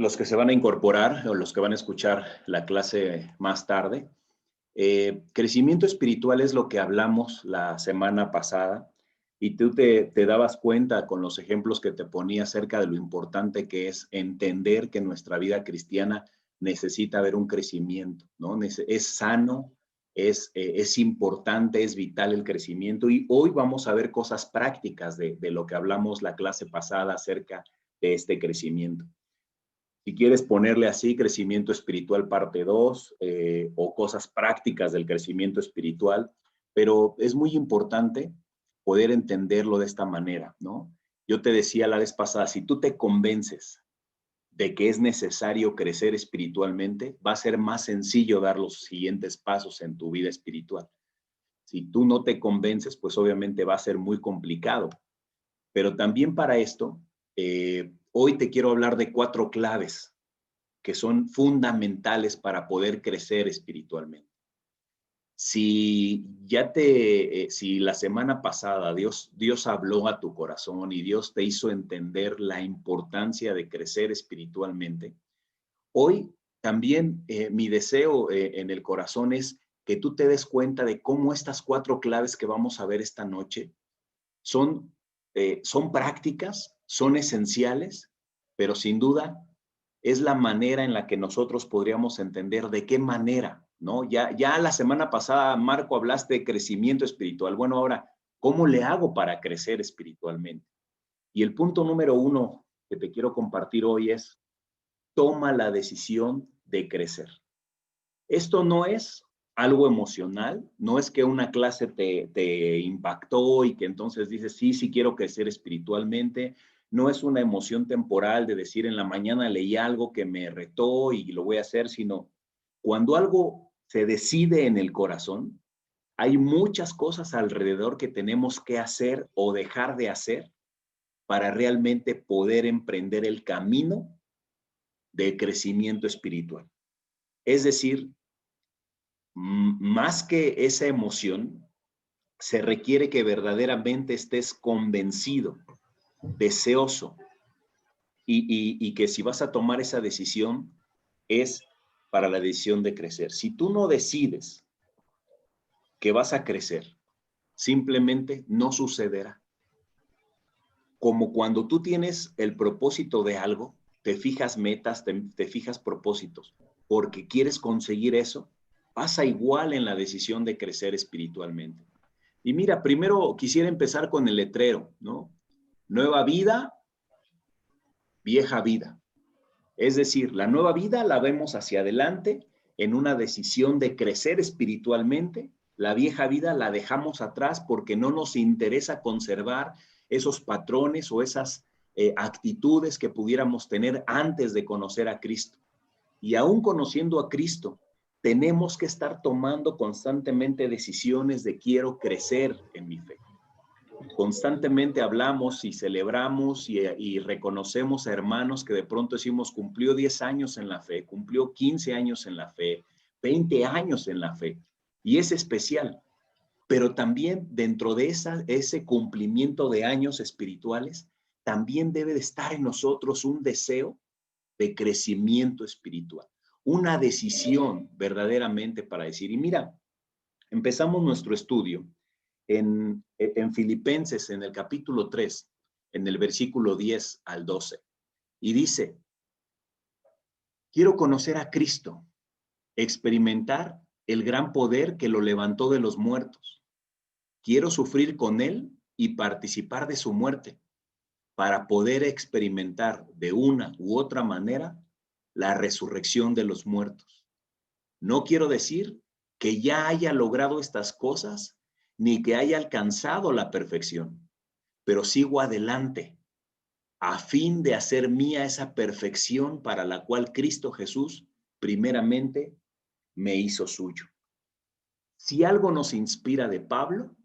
los que se van a incorporar o los que van a escuchar la clase más tarde, crecimiento espiritual es lo que hablamos la semana pasada y tú te dabas cuenta con los ejemplos que te ponía acerca de lo importante que es entender que nuestra vida cristiana necesita haber un crecimiento, ¿no? Es sano, es importante, es vital el crecimiento y hoy vamos a ver cosas prácticas de lo que hablamos la clase pasada acerca de este crecimiento. Si quieres ponerle así, crecimiento espiritual parte 2 o cosas prácticas del crecimiento espiritual, pero es muy importante poder entenderlo de esta manera, ¿no? Yo te decía la vez pasada, si tú te convences de que es necesario crecer espiritualmente, va a ser más sencillo dar los siguientes pasos en tu vida espiritual. Si tú no te convences, pues obviamente va a ser muy complicado. Pero también para esto, hoy te quiero hablar de 4 claves que son fundamentales para poder crecer espiritualmente. Si la semana pasada Dios habló a tu corazón y Dios te hizo entender la importancia de crecer espiritualmente, hoy también mi deseo en el corazón es que tú te des cuenta de cómo estas 4 claves que vamos a ver esta noche son prácticas, son esenciales, pero sin duda es la manera en la que nosotros podríamos entender de qué manera, ¿no? Ya la semana pasada, Marco, hablaste de crecimiento espiritual. Bueno, ahora, ¿cómo le hago para crecer espiritualmente? Y el punto número 1 que te quiero compartir hoy es, toma la decisión de crecer. Esto no es algo emocional, no es que una clase te impactó y que entonces dices, sí quiero crecer espiritualmente, no es una emoción temporal de decir en la mañana leí algo que me retó y lo voy a hacer, sino cuando algo se decide en el corazón, hay muchas cosas alrededor que tenemos que hacer o dejar de hacer para realmente poder emprender el camino de crecimiento espiritual. Es decir, más que esa emoción, se requiere que verdaderamente estés convencido, deseoso, y que si vas a tomar esa decisión, es para la decisión de crecer. Si tú no decides que vas a crecer, simplemente no sucederá. Como cuando tú tienes el propósito de algo, te fijas metas, te fijas propósitos, porque quieres conseguir eso, pasa igual en la decisión de crecer espiritualmente. Y mira, primero quisiera empezar con el letrero, ¿no? Nueva vida, vieja vida. Es decir, la nueva vida la vemos hacia adelante en una decisión de crecer espiritualmente. La vieja vida la dejamos atrás porque no nos interesa conservar esos patrones o esas actitudes que pudiéramos tener antes de conocer a Cristo. Y aún conociendo a Cristo, tenemos que estar tomando constantemente decisiones de quiero crecer en mi fe. Constantemente hablamos y celebramos y reconocemos a hermanos que de pronto decimos cumplió 10 años en la fe, cumplió 15 años en la fe, 20 años en la fe. Y es especial. Pero también dentro de ese cumplimiento de años espirituales, también debe de estar en nosotros un deseo de crecimiento espiritual, una decisión verdaderamente para decir, y mira, empezamos nuestro estudio en Filipenses, en el capítulo 3, en el versículo 10 al 12, y dice, quiero conocer a Cristo, experimentar el gran poder que lo levantó de los muertos. Quiero sufrir con él y participar de su muerte para poder experimentar de una u otra manera la resurrección de los muertos. No quiero decir que ya haya logrado estas cosas ni que haya alcanzado la perfección, pero sigo adelante a fin de hacer mía esa perfección para la cual Cristo Jesús primeramente me hizo suyo. Si algo nos inspira de Pablo,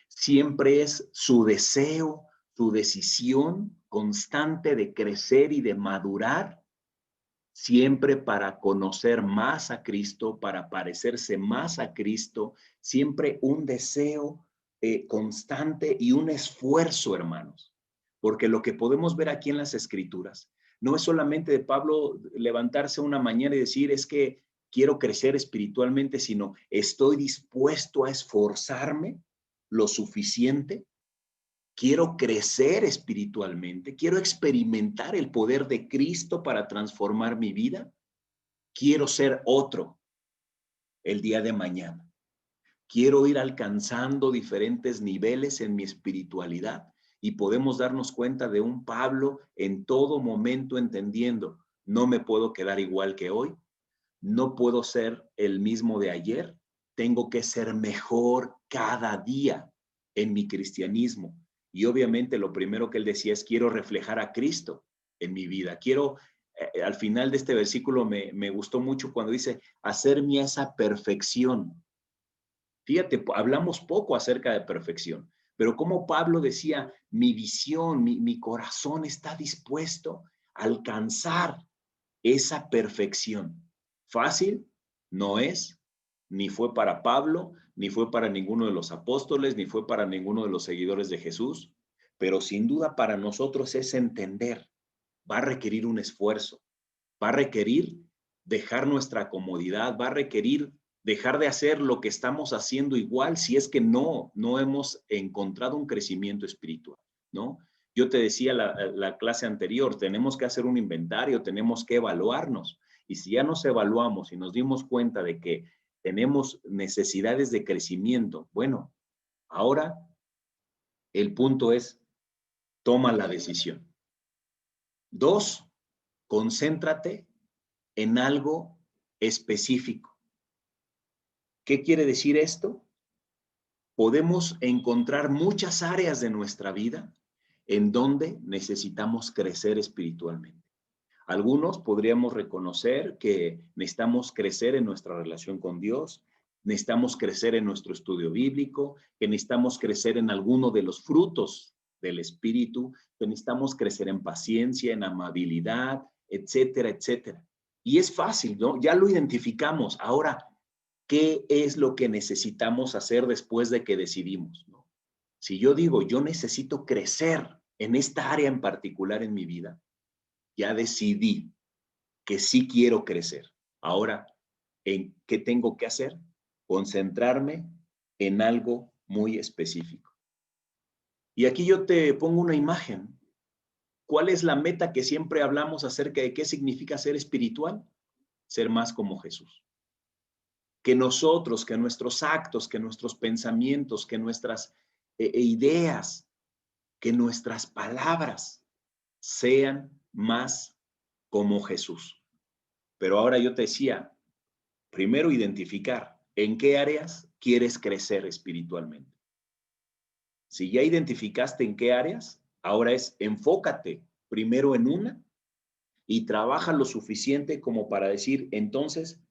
siempre es su deseo, su decisión constante de crecer y de madurar, siempre para conocer más a Cristo, para parecerse más a Cristo, siempre un deseo constante y un esfuerzo, hermanos. Porque lo que podemos ver aquí en las Escrituras, No es solamente de Pablo levantarse una mañana y decir, es que quiero crecer espiritualmente, sino estoy dispuesto a esforzarme lo suficiente. Quiero crecer espiritualmente, quiero experimentar el poder de Cristo para transformar mi vida. Quiero ser otro el día de mañana. Quiero ir alcanzando diferentes niveles en mi espiritualidad y podemos darnos cuenta de un Pablo en todo momento entendiendo, no me puedo quedar igual que hoy, no puedo ser el mismo de ayer, tengo que ser mejor cada día en mi cristianismo. Y obviamente lo primero que él decía es, quiero reflejar a Cristo en mi vida. Quiero, al final de este versículo me gustó mucho cuando dice, hacerme esa perfección. Fíjate, hablamos poco acerca de perfección, pero como Pablo decía, mi visión, mi corazón está dispuesto a alcanzar esa perfección. ¿Fácil? No es, ni fue para Pablo, ni fue para ninguno de los apóstoles, ni fue para ninguno de los seguidores de Jesús, pero sin duda para nosotros es entender, va a requerir un esfuerzo, va a requerir dejar nuestra comodidad, va a requerir dejar de hacer lo que estamos haciendo igual si es que no hemos encontrado un crecimiento espiritual, ¿no? Yo te decía la clase anterior, tenemos que hacer un inventario, tenemos que evaluarnos. Y si ya nos evaluamos y nos dimos cuenta de que tenemos necesidades de crecimiento, bueno, ahora el punto es, toma la decisión. 2, concéntrate en algo específico. ¿Qué quiere decir esto? Podemos encontrar muchas áreas de nuestra vida en donde necesitamos crecer espiritualmente. Algunos podríamos reconocer que necesitamos crecer en nuestra relación con Dios, necesitamos crecer en nuestro estudio bíblico, que necesitamos crecer en alguno de los frutos del Espíritu, que necesitamos crecer en paciencia, en amabilidad, etcétera, etcétera. Y es fácil, ¿no? Ya lo identificamos. Ahora, ¿qué es lo que necesitamos hacer después de que decidimos, ¿no? Si yo digo, yo necesito crecer en esta área en particular en mi vida, ya decidí que sí quiero crecer. Ahora, ¿en qué tengo que hacer? Concentrarme en algo muy específico. Y aquí yo te pongo una imagen. ¿Cuál es la meta que siempre hablamos acerca de qué significa ser espiritual? Ser más como Jesús. Que nosotros, que nuestros actos, que nuestros pensamientos, que nuestras ideas, que nuestras palabras sean más como Jesús. Pero ahora yo te decía, primero identificar en qué áreas quieres crecer espiritualmente. Si ya identificaste en qué áreas, ahora es enfócate primero en una y trabaja lo suficiente como para decir, entonces,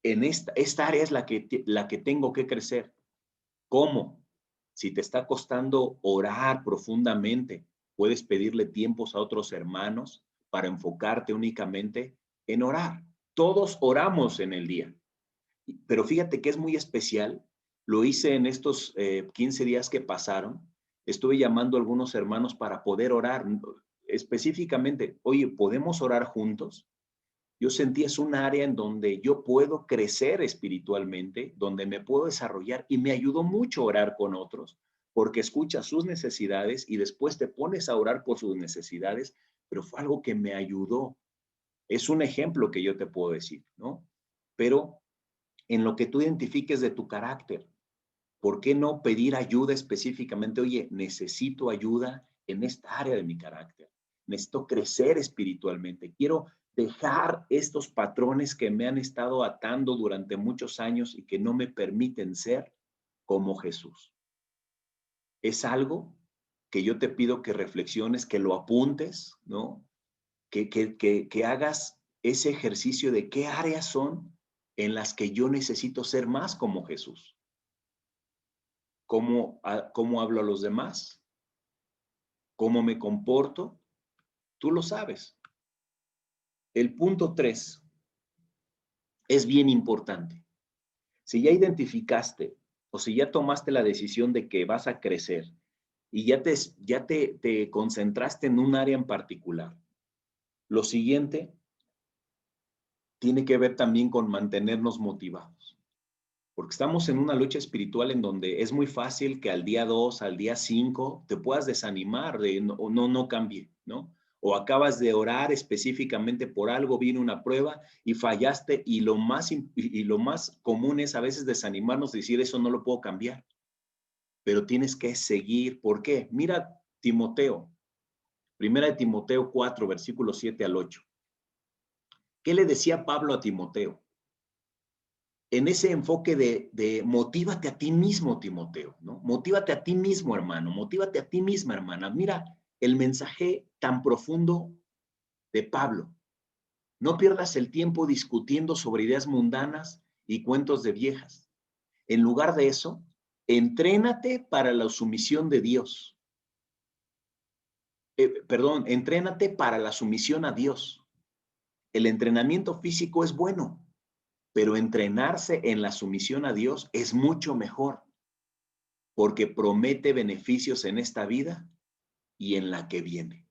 en esta área es la que tengo que crecer. ¿Cómo? Si te está costando orar profundamente, puedes pedirle tiempos a otros hermanos para enfocarte únicamente en orar. Todos oramos en el día, pero fíjate que es muy especial. Lo hice en estos 15 días que pasaron. Estuve llamando a algunos hermanos para poder orar. Específicamente, oye, ¿podemos orar juntos? Yo sentí es un área en donde yo puedo crecer espiritualmente, donde me puedo desarrollar y me ayudó mucho orar con otros, porque escuchas sus necesidades y después te pones a orar por sus necesidades, pero fue algo que me ayudó. Es un ejemplo que yo te puedo decir, ¿no? Pero en lo que tú identifiques de tu carácter, ¿por qué no pedir ayuda específicamente? Oye, necesito ayuda en esta área de mi carácter. Necesito crecer espiritualmente. Quiero dejar estos patrones que me han estado atando durante muchos años y que no me permiten ser como Jesús. Es algo que yo te pido que reflexiones, que lo apuntes, ¿no? Que hagas ese ejercicio de qué áreas son en las que yo necesito ser más como Jesús. ¿Cómo hablo a los demás? ¿Cómo me comporto? Tú lo sabes. El punto 3 es bien importante. Si ya identificaste o si ya tomaste la decisión de que vas a crecer y ya te concentraste en un área en particular, Lo siguiente tiene que ver también con mantenernos motivados, porque estamos en una lucha espiritual en donde es muy fácil que al día 2, al día 5, te puedas desanimar de no cambie, ¿no? O acabas de orar específicamente por algo, viene una prueba y fallaste y lo más común es a veces desanimarnos y decir eso no lo puedo cambiar, pero tienes que seguir. ¿Por qué? Mira Timoteo, primera de Timoteo 4, versículos 7 al 8. ¿Qué le decía Pablo a Timoteo? En ese enfoque de motívate a ti mismo, Timoteo, ¿no? Motívate a ti mismo, hermano, motívate a ti misma, hermana. Mira el mensaje tan profundo de Pablo. No pierdas el tiempo discutiendo sobre ideas mundanas y cuentos de viejas. En lugar de eso, entrénate para la sumisión de Dios. Entrénate para la sumisión a Dios. El entrenamiento físico es bueno, pero entrenarse en la sumisión a Dios es mucho mejor, porque promete beneficios en esta vida y en la que viene.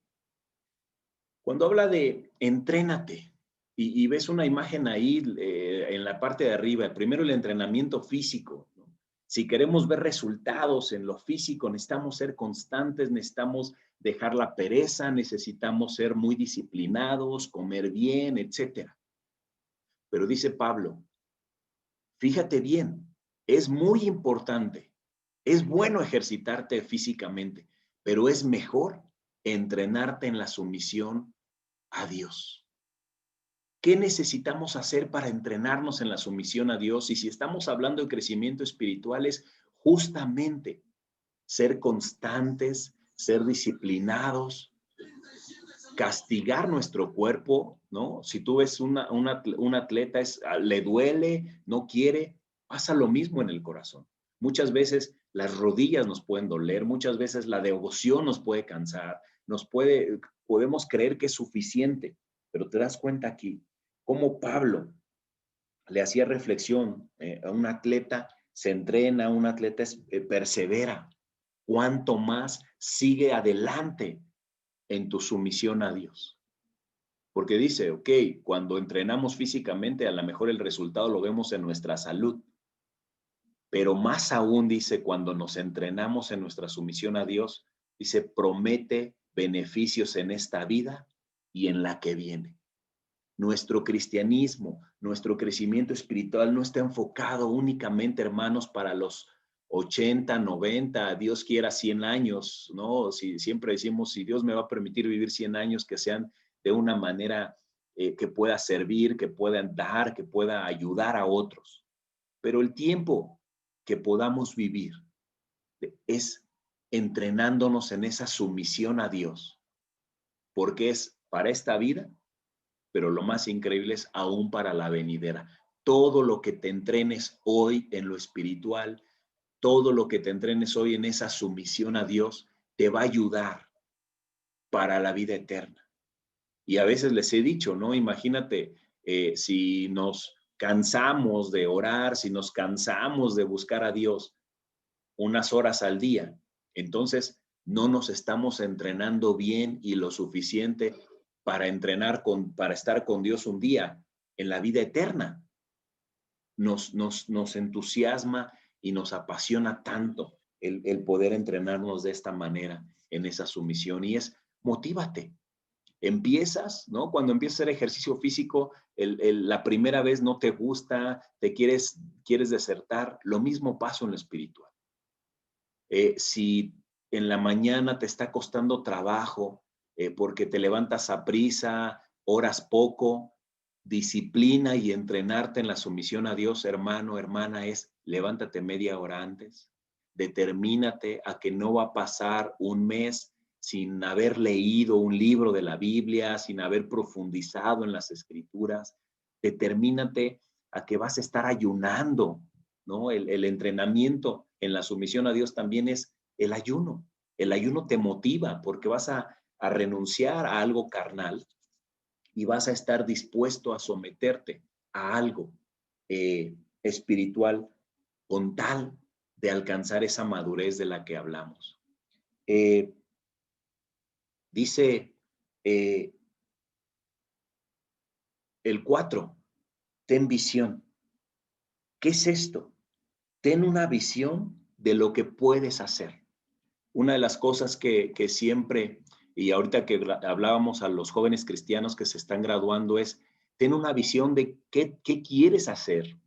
Cuando habla de entrénate, y ves una imagen ahí en la parte de arriba, primero el entrenamiento físico, ¿no? Si queremos ver resultados en lo físico, necesitamos ser constantes, necesitamos dejar la pereza, necesitamos ser muy disciplinados, comer bien, etcétera. Pero dice Pablo, fíjate bien, es muy importante, es bueno ejercitarte físicamente, pero es mejor entrenarte en la sumisión a Dios. ¿Qué necesitamos hacer para entrenarnos en la sumisión a Dios? Y si estamos hablando de crecimiento espiritual, es justamente ser constantes, ser disciplinados, castigar nuestro cuerpo, ¿no? Si tú ves un atleta, le duele, no quiere, pasa lo mismo en el corazón. Muchas veces las rodillas nos pueden doler, muchas veces la devoción nos puede cansar, podemos creer que es suficiente, pero te das cuenta aquí cómo Pablo le hacía reflexión a un atleta, se entrena, un atleta persevera, cuanto más sigue adelante en tu sumisión a Dios. Porque dice, ok, cuando entrenamos físicamente, a lo mejor el resultado lo vemos en nuestra salud, pero más aún dice, cuando nos entrenamos en nuestra sumisión a Dios, dice, promete beneficios en esta vida y en la que viene. Nuestro cristianismo, nuestro crecimiento espiritual no está enfocado únicamente, hermanos, para los 80, 90, Dios quiera 100 años, ¿no? Si siempre decimos, si Dios me va a permitir vivir 100 años, que sean de una manera que pueda servir, que pueda dar, que pueda ayudar a otros. Pero el tiempo que podamos vivir es entrenándonos en esa sumisión a Dios, porque es para esta vida, pero lo más increíble es aún para la venidera. Todo lo que te entrenes hoy en lo espiritual, todo lo que te entrenes hoy en esa sumisión a Dios, te va a ayudar para la vida eterna. Y a veces les he dicho, ¿no? Imagínate, si nos cansamos de orar, si nos cansamos de buscar a Dios unas horas al día, entonces no nos estamos entrenando bien y lo suficiente para para estar con Dios un día en la vida eterna. Nos entusiasma y nos apasiona tanto el poder entrenarnos de esta manera en esa sumisión. Y es, motívate. Empiezas, ¿no? Cuando empiezas a hacer ejercicio físico, la primera vez no te gusta, quieres desertar, lo mismo pasa en lo espiritual. Si en la mañana te está costando trabajo porque te levantas a prisa, oras poco, disciplina y entrenarte en la sumisión a Dios, hermano, hermana, es levántate media hora antes, determínate a que no va a pasar un mes sin haber leído un libro de la Biblia, sin haber profundizado en las escrituras, determínate a que vas a estar ayunando, ¿no? El entrenamiento en la sumisión a Dios también es el ayuno. El ayuno te motiva porque vas a renunciar a algo carnal y vas a estar dispuesto a someterte a algo espiritual con tal de alcanzar esa madurez de la que hablamos. Dice el 4, ten visión. ¿Qué es esto? Ten una visión de lo que puedes hacer. Una de las cosas que siempre, y ahorita que hablábamos a los jóvenes cristianos que se están graduando, es ten una visión de qué quieres hacer.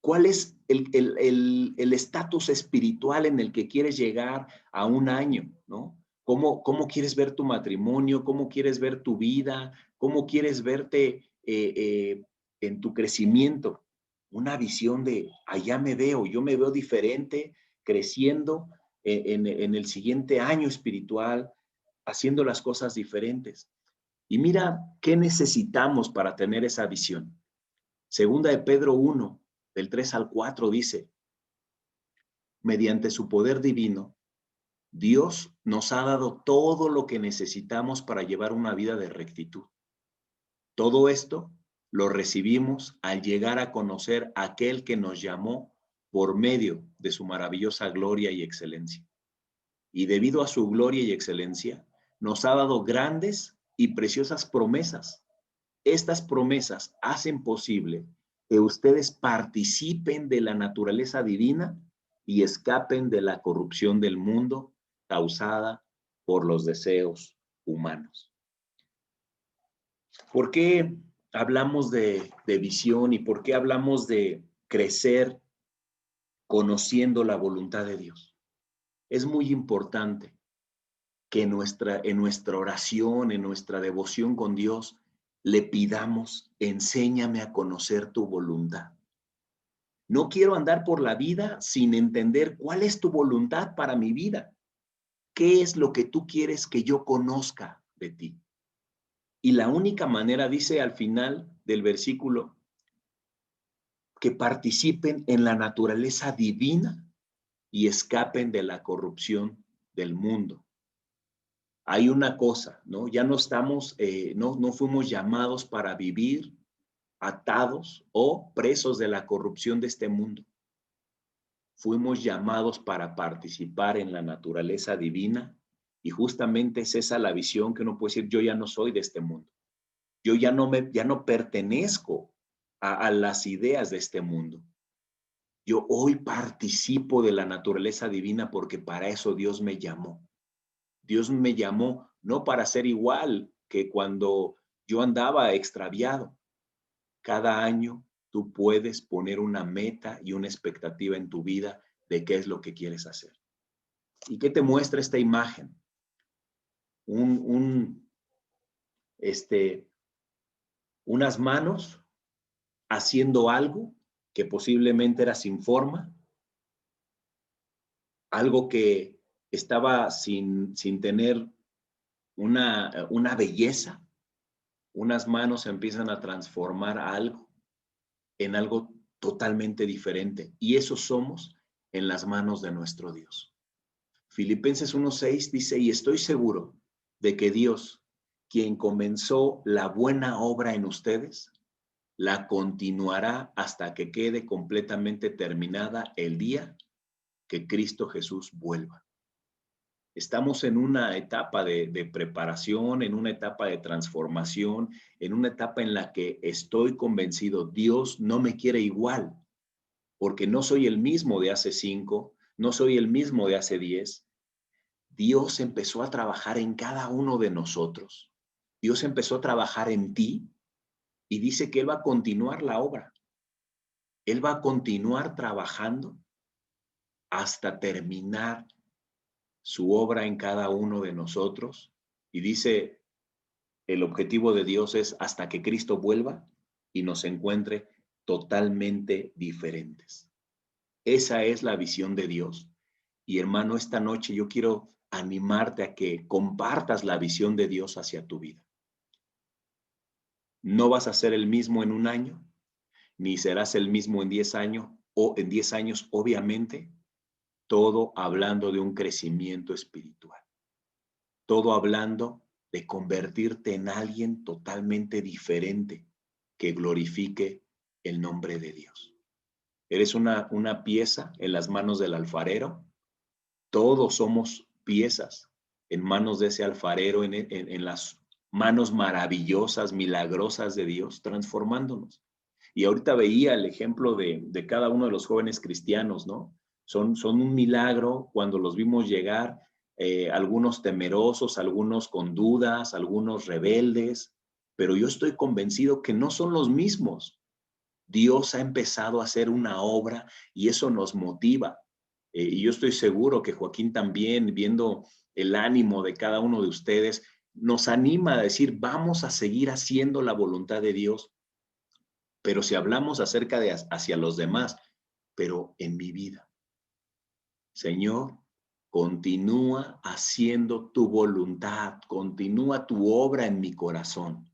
¿Cuál es el estatus espiritual en el que quieres llegar a un año, ¿no? ¿Cómo quieres ver tu matrimonio? ¿Cómo quieres ver tu vida? ¿Cómo quieres verte en tu crecimiento? Una visión de, allá me veo, yo me veo diferente, creciendo en el siguiente año espiritual, haciendo las cosas diferentes. Y mira, ¿qué necesitamos para tener esa visión? Segunda de Pedro 1, del 3 al 4 dice, mediante su poder divino, Dios nos ha dado todo lo que necesitamos para llevar una vida de rectitud. Todo esto lo recibimos al llegar a conocer a aquel que nos llamó por medio de su maravillosa gloria y excelencia. Y debido a su gloria y excelencia, nos ha dado grandes y preciosas promesas. Estas promesas hacen posible que ustedes participen de la naturaleza divina y escapen de la corrupción del mundo causada por los deseos humanos. ¿Por qué hablamos de visión y por qué hablamos de crecer conociendo la voluntad de Dios? Es muy importante que en nuestra oración, en nuestra devoción con Dios, le pidamos, enséñame a conocer tu voluntad. No quiero andar por la vida sin entender cuál es tu voluntad para mi vida. ¿Qué es lo que tú quieres que yo conozca de ti? Y la única manera, dice al final del versículo, que participen en la naturaleza divina y escapen de la corrupción del mundo. Hay una cosa, ¿no? Ya no estamos, no fuimos llamados para vivir atados o presos de la corrupción de este mundo. Fuimos llamados para participar en la naturaleza divina y justamente es esa la visión que uno puede decir, yo ya no soy de este mundo. Yo ya no pertenezco a las ideas de este mundo. Yo hoy participo de la naturaleza divina porque para eso Dios me llamó. Dios me llamó no para ser igual que cuando yo andaba extraviado. Cada año tú puedes poner una meta y una expectativa en tu vida de qué es lo que quieres hacer. ¿Y qué te muestra esta imagen? Unas manos haciendo algo que posiblemente era sin forma, algo que estaba sin tener una belleza. Unas manos empiezan a transformar algo en algo totalmente diferente. Y eso somos en las manos de nuestro Dios. Filipenses 1:6 dice, y estoy seguro de que Dios, quien comenzó la buena obra en ustedes, la continuará hasta que quede completamente terminada el día que Cristo Jesús vuelva. Estamos en una etapa de preparación, en una etapa de transformación, en una etapa en la que estoy convencido, Dios no me quiere igual, porque no soy el mismo de hace 5, no soy el mismo de hace 10. Dios empezó a trabajar en cada uno de nosotros. Dios empezó a trabajar en ti y dice que Él va a continuar la obra. Él va a continuar trabajando hasta terminar su obra en cada uno de nosotros. Y dice, el objetivo de Dios es hasta que Cristo vuelva y nos encuentre totalmente diferentes. Esa es la visión de Dios. Y hermano, esta noche yo quiero animarte a que compartas la visión de Dios hacia tu vida. No vas a ser el mismo en un año, ni serás el mismo en 10 años, o en 10 años, obviamente, todo hablando de un crecimiento espiritual. Todo hablando de convertirte en alguien totalmente diferente que glorifique el nombre de Dios. Eres una pieza en las manos del alfarero. Todos somos piezas en manos de ese alfarero en manos maravillosas, milagrosas de Dios, transformándonos. Y ahorita veía el ejemplo de cada uno de los jóvenes cristianos, ¿no? Son un milagro cuando los vimos llegar, algunos temerosos, algunos con dudas, algunos rebeldes, pero yo estoy convencido que no son los mismos. Dios ha empezado a hacer una obra y eso nos motiva. Y yo estoy seguro que Joaquín también, viendo el ánimo de cada uno de ustedes, nos anima a decir, vamos a seguir haciendo la voluntad de Dios. Pero si hablamos acerca de hacia los demás, pero en mi vida, Señor, continúa haciendo tu voluntad, continúa tu obra en mi corazón,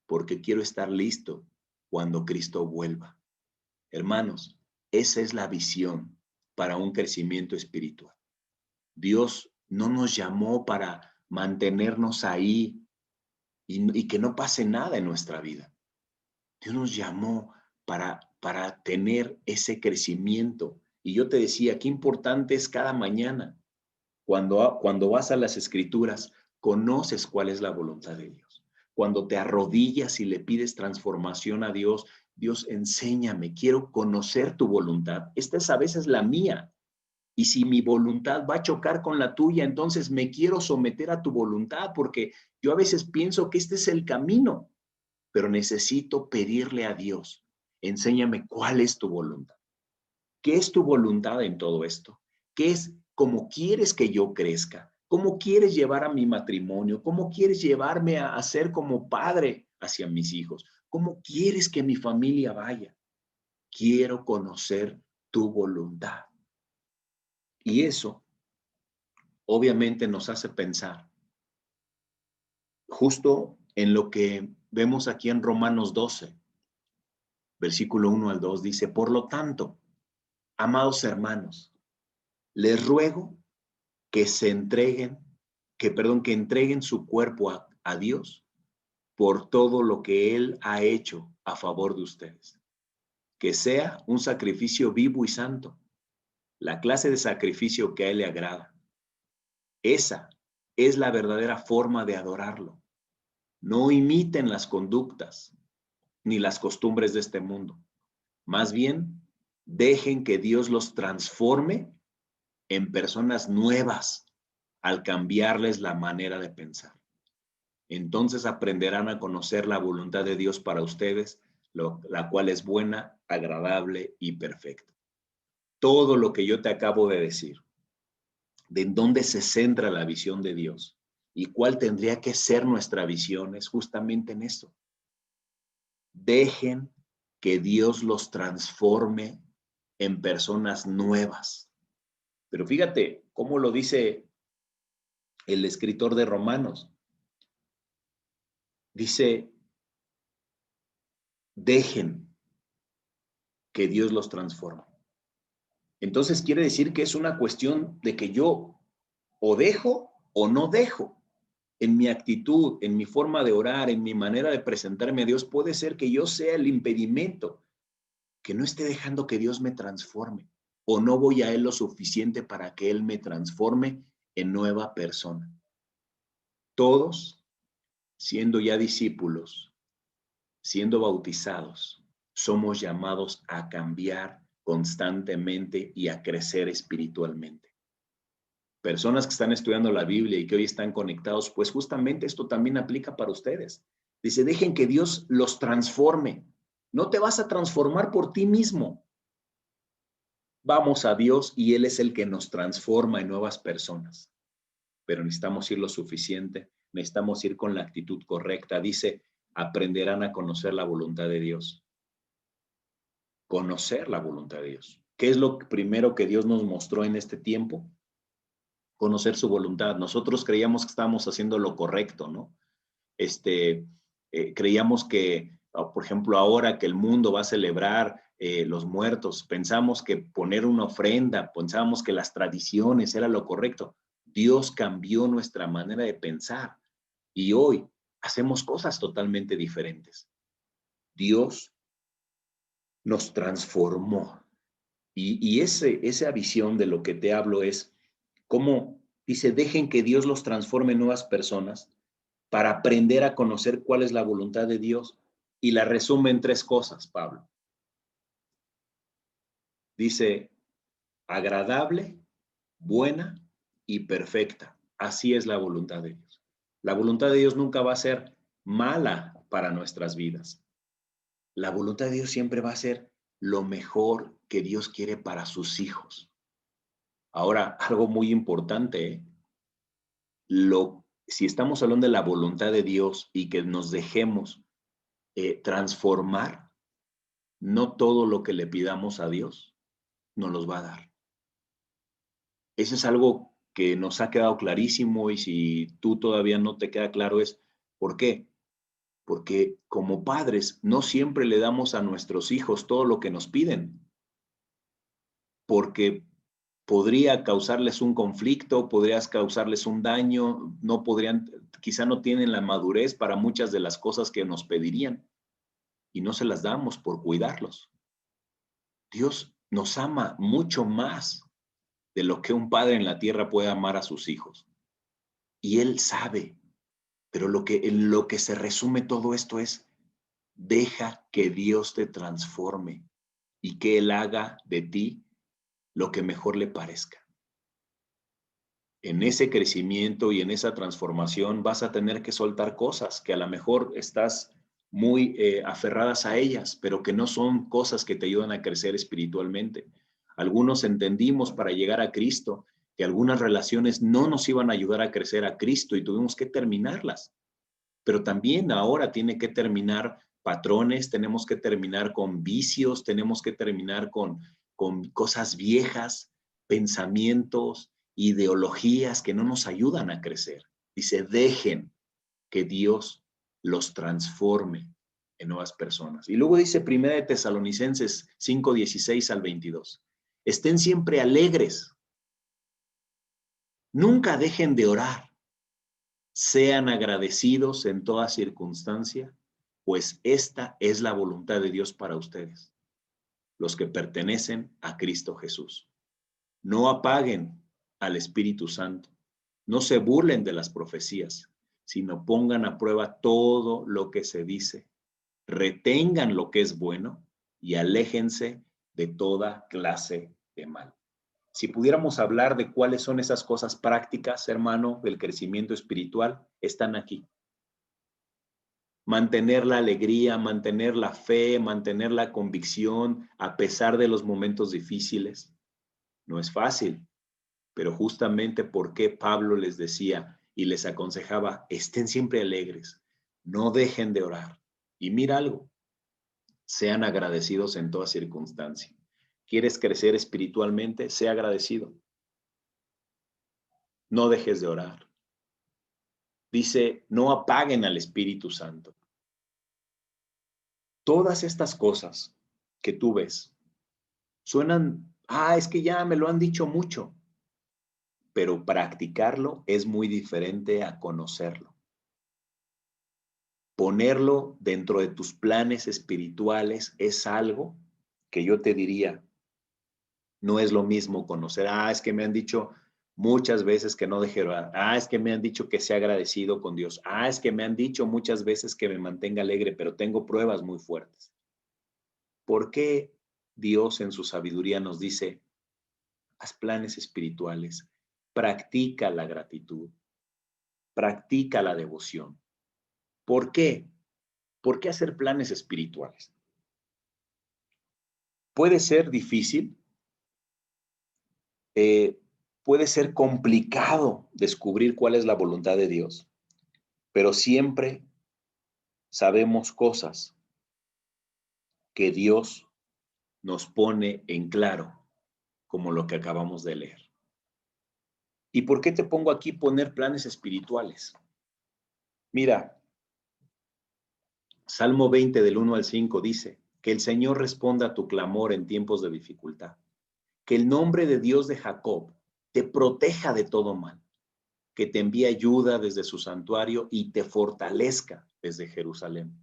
porque quiero estar listo cuando Cristo vuelva. Hermanos, esa es la visión para un crecimiento espiritual. Dios no nos llamó para mantenernos ahí y que no pase nada en nuestra vida. Dios nos llamó para tener ese crecimiento. Y yo te decía, qué importante es cada mañana, cuando vas a las escrituras, conoces cuál es la voluntad de Dios. Cuando te arrodillas y le pides transformación a Dios, Dios, enséñame, quiero conocer tu voluntad. Esta es a veces la mía. Y si mi voluntad va a chocar con la tuya, entonces me quiero someter a tu voluntad, porque yo a veces pienso que este es el camino, pero necesito pedirle a Dios, enséñame cuál es tu voluntad. ¿Qué es tu voluntad en todo esto? ¿Qué es cómo quieres que yo crezca? ¿Cómo quieres llevar a mi matrimonio? ¿Cómo quieres llevarme a ser como padre hacia mis hijos? ¿Cómo quieres que mi familia vaya? Quiero conocer tu voluntad. Y eso obviamente nos hace pensar justo en lo que vemos aquí en Romanos 12, versículo 1 al 2, dice, por lo tanto, amados hermanos, les ruego que se entreguen, que entreguen su cuerpo a Dios por todo lo que Él ha hecho a favor de ustedes. Que sea un sacrificio vivo y santo, la clase de sacrificio que a Él le agrada. Esa es la verdadera forma de adorarlo. No imiten las conductas ni las costumbres de este mundo. Más bien, dejen que Dios los transforme en personas nuevas al cambiarles la manera de pensar. Entonces aprenderán a conocer la voluntad de Dios para ustedes, la cual es buena, agradable y perfecta. Todo lo que yo te acabo de decir, de en dónde se centra la visión de Dios y cuál tendría que ser nuestra visión, es justamente en esto. Dejen que Dios los transforme en personas nuevas. Pero fíjate cómo lo dice el escritor de Romanos. Dice, dejen que Dios los transforme. Entonces quiere decir que es una cuestión de que yo o dejo o no dejo. En mi actitud, en mi forma de orar, en mi manera de presentarme a Dios, puede ser que yo sea el impedimento, que no esté dejando que Dios me transforme, o no voy a Él lo suficiente para que Él me transforme en nueva persona. Todos, siendo ya discípulos, siendo bautizados, somos llamados a cambiar constantemente y a crecer espiritualmente. Personas que están estudiando la Biblia y que hoy están conectados, pues justamente esto también aplica para ustedes. Dice, dejen que Dios los transforme. No te vas a transformar por ti mismo. Vamos a Dios y Él es el que nos transforma en nuevas personas. Pero necesitamos ir lo suficiente, necesitamos ir con la actitud correcta. Dice, aprenderán a conocer la voluntad de Dios. Conocer la voluntad de Dios. ¿Qué es lo primero que Dios nos mostró en este tiempo? Conocer su voluntad. Nosotros creíamos que estábamos haciendo lo correcto, ¿no? Creíamos que, por ejemplo, ahora que el mundo va a celebrar los muertos, pensamos que poner una ofrenda, pensábamos que las tradiciones era lo correcto. Dios cambió nuestra manera de pensar y hoy hacemos cosas totalmente diferentes. Dios nos transformó y esa visión de lo que te hablo es cómo dice, dejen que Dios los transforme en nuevas personas para aprender a conocer cuál es la voluntad de Dios. Y la resume en 3 cosas, Pablo. Dice, agradable, buena y perfecta. Así es la voluntad de Dios. La voluntad de Dios nunca va a ser mala para nuestras vidas. La voluntad de Dios siempre va a ser lo mejor que Dios quiere para sus hijos. Ahora, algo muy importante, ¿eh? Si estamos hablando de la voluntad de Dios y que nos dejemos transformar, no todo lo que le pidamos a Dios nos los va a dar. Eso es algo que nos ha quedado clarísimo y si tú todavía no te queda claro es, ¿por qué? Porque como padres no siempre le damos a nuestros hijos todo lo que nos piden, porque podría causarles un conflicto, podrías causarles un daño, no podrían, quizá no tienen la madurez para muchas de las cosas que nos pedirían y no se las damos por cuidarlos. Dios nos ama mucho más de lo que un padre en la tierra puede amar a sus hijos. Y Él sabe, pero en lo que se resume todo esto es, deja que Dios te transforme y que Él haga de ti lo que mejor le parezca. En ese crecimiento y en esa transformación vas a tener que soltar cosas que a lo mejor estás muy aferradas a ellas, pero que no son cosas que te ayudan a crecer espiritualmente. Algunos entendimos para llegar a Cristo que algunas relaciones no nos iban a ayudar a crecer a Cristo y tuvimos que terminarlas. Pero también ahora tiene que terminar patrones, tenemos que terminar con vicios, tenemos que terminar con cosas viejas, pensamientos, ideologías que no nos ayudan a crecer. Dice, dejen que Dios los transforme en nuevas personas. Y luego dice 1 de Tesalonicenses 5:16 al 22. Estén siempre alegres. Nunca dejen de orar. Sean agradecidos en toda circunstancia, pues esta es la voluntad de Dios para ustedes, los que pertenecen a Cristo Jesús. No apaguen al Espíritu Santo, no se burlen de las profecías, sino pongan a prueba todo lo que se dice, retengan lo que es bueno y aléjense de toda clase de mal. Si pudiéramos hablar de cuáles son esas cosas prácticas, hermano, del crecimiento espiritual, están aquí. Mantener la alegría, mantener la fe, mantener la convicción a pesar de los momentos difíciles. No es fácil, pero justamente porque Pablo les decía y les aconsejaba, estén siempre alegres, no dejen de orar. Y mira algo, sean agradecidos en toda circunstancia. ¿Quieres crecer espiritualmente? Sea agradecido. No dejes de orar. Dice, no apaguen al Espíritu Santo. Todas estas cosas que tú ves suenan, es que ya me lo han dicho mucho, pero practicarlo es muy diferente a conocerlo. Ponerlo dentro de tus planes espirituales es algo que yo te diría, no es lo mismo conocer, es que me han dicho muchas veces que no deje de orar, es que me han dicho que sea agradecido con Dios, es que me han dicho muchas veces que me mantenga alegre, pero tengo pruebas muy fuertes. ¿Por qué Dios en su sabiduría nos dice, haz planes espirituales, practica la gratitud, practica la devoción? ¿Por qué? ¿Por qué hacer planes espirituales? Puede ser difícil, puede ser complicado descubrir cuál es la voluntad de Dios, pero siempre sabemos cosas que Dios nos pone en claro, como lo que acabamos de leer. ¿Y por qué te pongo aquí poner planes espirituales? Mira, Salmo 20 del 1 al 5 dice, que el Señor responda a tu clamor en tiempos de dificultad, que el nombre de Dios de Jacob te proteja de todo mal, que te envíe ayuda desde su santuario y te fortalezca desde Jerusalén,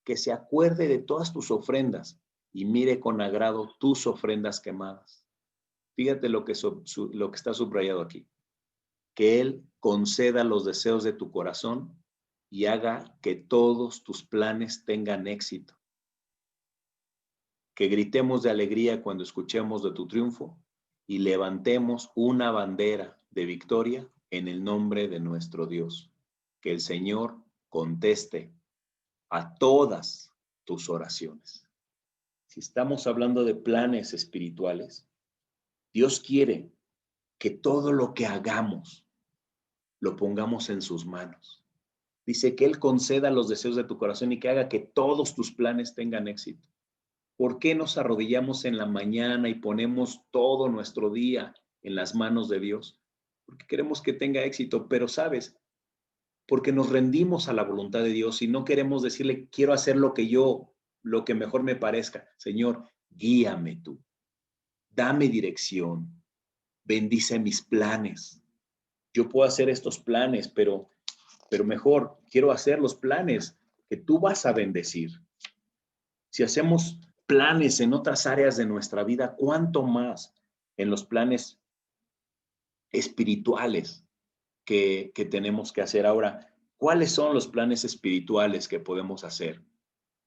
que se acuerde de todas tus ofrendas y mire con agrado tus ofrendas quemadas. Fíjate lo que está subrayado aquí, que Él conceda los deseos de tu corazón y haga que todos tus planes tengan éxito. Que gritemos de alegría cuando escuchemos de tu triunfo y levantemos una bandera de victoria en el nombre de nuestro Dios. Que el Señor conteste a todas tus oraciones. Si estamos hablando de planes espirituales, Dios quiere que todo lo que hagamos lo pongamos en sus manos. Dice que Él conceda los deseos de tu corazón y que haga que todos tus planes tengan éxito. ¿Por qué nos arrodillamos en la mañana y ponemos todo nuestro día en las manos de Dios? Porque queremos que tenga éxito, pero ¿sabes? Porque nos rendimos a la voluntad de Dios y no queremos decirle, quiero hacer lo que mejor me parezca. Señor, guíame tú, dame dirección, bendice mis planes. Yo puedo hacer estos planes, pero mejor quiero hacer los planes que tú vas a bendecir. Si hacemos planes en otras áreas de nuestra vida, ¿cuánto más en los planes espirituales que tenemos que hacer ahora? ¿Cuáles son los planes espirituales que podemos hacer?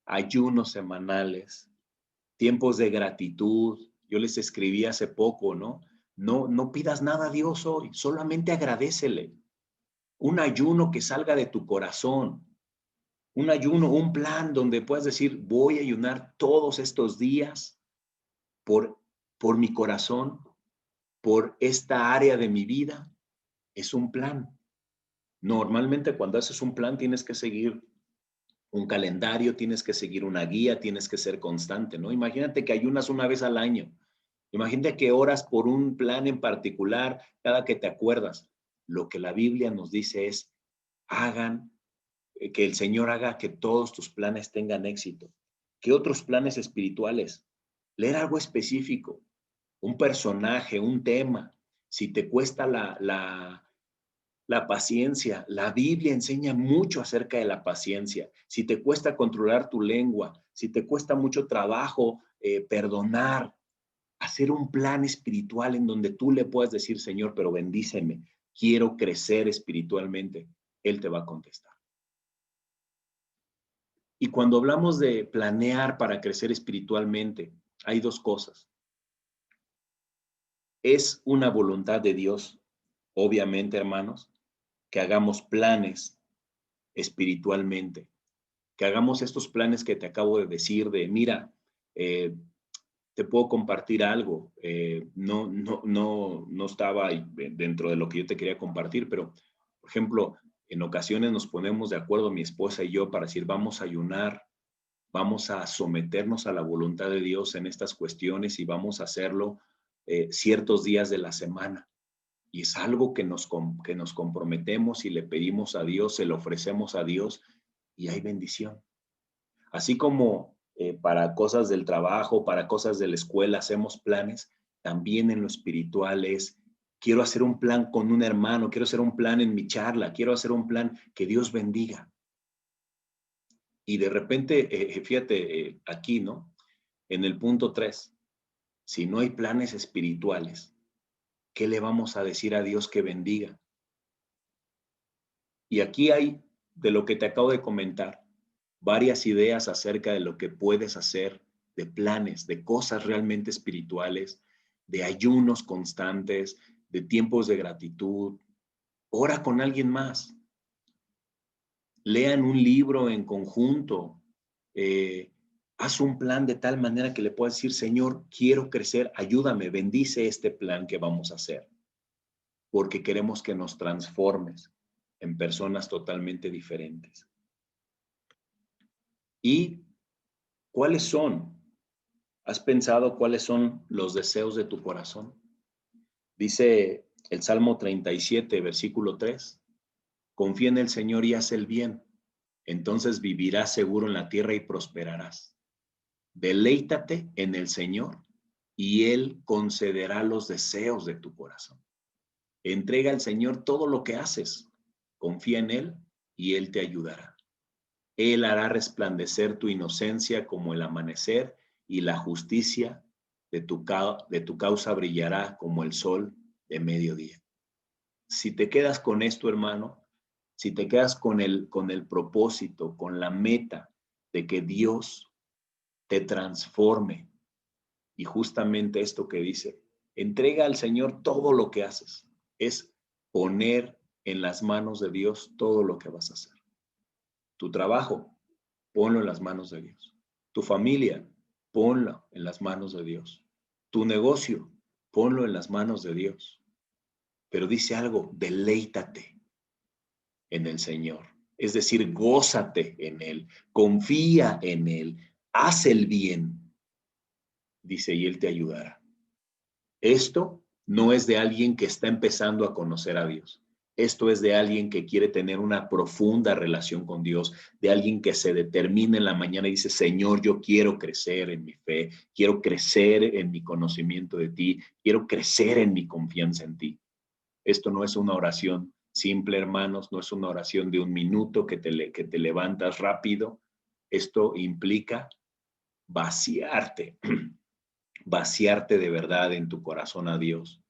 Ayunos semanales, tiempos de gratitud. Yo les escribí hace poco, ¿no? No pidas nada a Dios hoy, solamente agradécele. Un ayuno que salga de tu corazón. Un ayuno, un plan donde puedas decir, voy a ayunar todos estos días por mi corazón, por esta área de mi vida. Es un plan. Normalmente cuando haces un plan tienes que seguir un calendario, tienes que seguir una guía, tienes que ser constante, ¿no? Imagínate que ayunas una vez al año. Imagínate que oras por un plan en particular cada que te acuerdas. Lo que la Biblia nos dice es, que el Señor haga que todos tus planes tengan éxito. ¿Qué otros planes espirituales? Leer algo específico, un personaje, un tema. Si te cuesta la paciencia, la Biblia enseña mucho acerca de la paciencia. Si te cuesta controlar tu lengua, si te cuesta mucho trabajo perdonar, hacer un plan espiritual en donde tú le puedas decir, Señor, pero bendíceme, quiero crecer espiritualmente, Él te va a contestar. Y cuando hablamos de planear para crecer espiritualmente, hay dos cosas. Es una voluntad de Dios, obviamente, hermanos, que hagamos planes espiritualmente, que hagamos estos planes que te acabo de decir de, mira, te puedo compartir algo, no estaba dentro de lo que yo te quería compartir, pero, por ejemplo, en ocasiones nos ponemos de acuerdo mi esposa y yo para decir, vamos a ayunar, vamos a someternos a la voluntad de Dios en estas cuestiones y vamos a hacerlo ciertos días de la semana. Y es algo que nos comprometemos y le pedimos a Dios, se lo ofrecemos a Dios y hay bendición. Así como para cosas del trabajo, para cosas de la escuela hacemos planes, también en lo espiritual es, quiero hacer un plan con un hermano, quiero hacer un plan en mi charla, quiero hacer un plan que Dios bendiga. Y de repente, fíjate, aquí, ¿no? En el punto 3, si no hay planes espirituales, ¿qué le vamos a decir a Dios que bendiga? Y aquí hay, de lo que te acabo de comentar, varias ideas acerca de lo que puedes hacer, de planes, de cosas realmente espirituales, de ayunos constantes, de tiempos de gratitud. Ora con alguien más. Lean un libro en conjunto. Haz un plan de tal manera que le puedas decir, Señor, quiero crecer, ayúdame, bendice este plan que vamos a hacer, porque queremos que nos transformes en personas totalmente diferentes. ¿Y cuáles son? ¿Has pensado cuáles son los deseos de tu corazón? Dice el Salmo 37, versículo 3, confía en el Señor y haz el bien, entonces vivirás seguro en la tierra y prosperarás. Deleítate en el Señor y Él concederá los deseos de tu corazón. Entrega al Señor todo lo que haces, confía en Él y Él te ayudará. Él hará resplandecer tu inocencia como el amanecer y la justicia de tu causa brillará como el sol de mediodía. Si te quedas con esto, hermano, si te quedas con el propósito, con la meta de que Dios te transforme, y justamente esto que dice, entrega al Señor todo lo que haces, es poner en las manos de Dios todo lo que vas a hacer. Tu trabajo, ponlo en las manos de Dios. Tu familia, ponlo en las manos de Dios. Tu negocio, ponlo en las manos de Dios. Pero dice algo, deleítate en el Señor. Es decir, gózate en Él, confía en Él, haz el bien. Dice, y Él te ayudará. Esto no es de alguien que está empezando a conocer a Dios. Esto es de alguien que quiere tener una profunda relación con Dios, de alguien que se determina en la mañana y dice, Señor, yo quiero crecer en mi fe, quiero crecer en mi conocimiento de ti, quiero crecer en mi confianza en ti. Esto no es una oración simple, hermanos, no es una oración de un minuto que te levantas rápido. Esto implica vaciarte, vaciarte de verdad en tu corazón a Dios.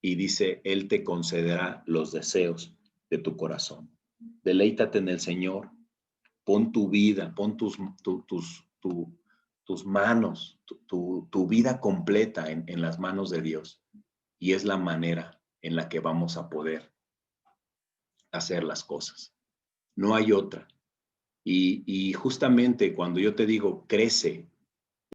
Y dice, Él te concederá los deseos de tu corazón. Deleítate en el Señor, pon tu vida, pon tus manos, tu vida completa en las manos de Dios. Y es la manera en la que vamos a poder hacer las cosas. No hay otra. Y justamente cuando yo te digo, crece